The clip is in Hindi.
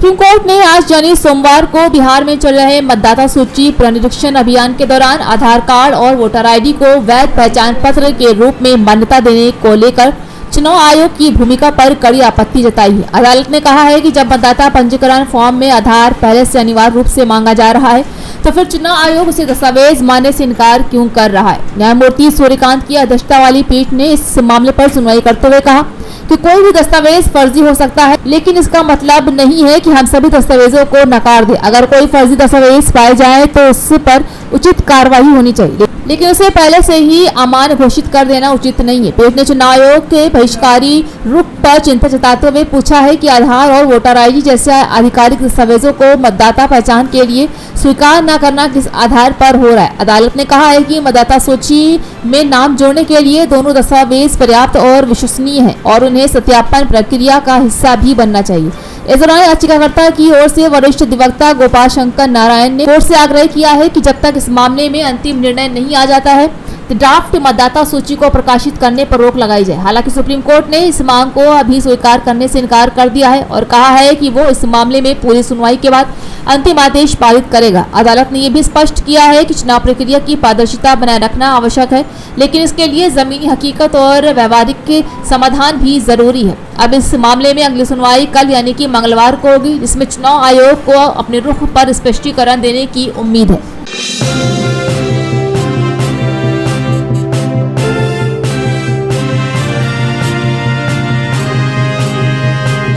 सुप्रीम कोर्ट ने आज यानी सोमवार को बिहार में चल रहे मतदाता सूची पुनरीक्षण अभियान के दौरान आधार कार्ड और वोटर आईडी को वैध पहचान पत्र के रूप में मान्यता देने को लेकर चुनाव आयोग की भूमिका पर कड़ी आपत्ति जताई है। अदालत ने कहा है कि जब मतदाता पंजीकरण फॉर्म में आधार पहले से अनिवार्य रूप से मांगा जा रहा है तो फिर चुनाव आयोग उसे दस्तावेज मानने से इनकार क्यों कर रहा है। न्यायमूर्ति सूर्यकांत की अध्यक्षता वाली पीठ ने इस मामले पर सुनवाई करते हुए कहा कि कोई भी दस्तावेज फर्जी हो सकता है, लेकिन इसका मतलब नहीं है कि हम सभी दस्तावेजों को नकार दें। अगर कोई फर्जी दस्तावेज पाए जाए तो उस पर उचित कार्रवाई होनी चाहिए, लेकिन उसे पहले से ही अमान्य घोषित कर देना उचित नहीं है। पीठ ने चुनाव आयोग के बहिष्कारी रुख पर चिंता जताते हुए पूछा है कि आधार और वोटर आईडी जैसे आधिकारिक दस्तावेजों को मतदाता पहचान के लिए स्वीकार न करना किस आधार पर हो रहा है। अदालत ने कहा है कि मतदाता सूची में नाम जोड़ने के लिए दोनों दस्तावेज पर्याप्त और विश्वसनीय है और उन्हें सत्यापन प्रक्रिया का हिस्सा भी बनना चाहिए। इस दौरान याचिकाकर्ता की ओर से वरिष्ठ अधिवक्ता गोपाल शंकर नारायण ने कोर्ट से आग्रह किया है कि जब तक इस मामले में अंतिम निर्णय नहीं आ जाता है तो ड्राफ्ट मतदाता सूची को प्रकाशित करने पर रोक लगाई जाए। हालांकि सुप्रीम कोर्ट ने इस मांग को अभी स्वीकार करने से इनकार कर दिया है और कहा है कि वो इस मामले में पूरी सुनवाई के बाद अंतिम आदेश पारित करेगा। अदालत ने यह भी स्पष्ट किया है कि चुनाव प्रक्रिया की पारदर्शिता बनाए रखना आवश्यक है, लेकिन इसके लिए जमीनी हकीकत और व्यवहारिक समाधान भी जरूरी है। अब इस मामले में अगली सुनवाई कल यानी कि मंगलवार को होगी, जिसमें चुनाव आयोग को अपने रुख पर स्पष्टीकरण देने की उम्मीद है।